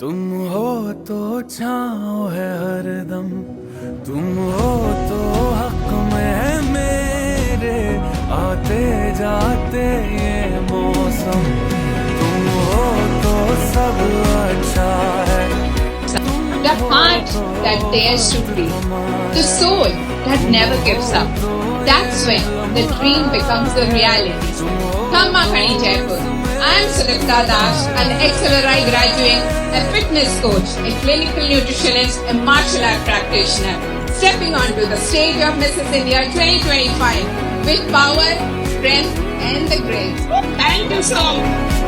तुम हो तो छाँव है हरदम, तुम हो तो हक में है मेरे, आते जाते ये मौसम, तुम हो तो सब अच्छा है। The heart that dares to dream, the soul that never gives up. That's when the dream becomes a reality. Come Makhani Jaipur. I am Sudipta Das, an XLRI graduate, a fitness coach, a clinical nutritionist, a martial art practitioner, stepping onto the stage of Mrs. India 2025 with power, strength, and the grace. Thank you so much.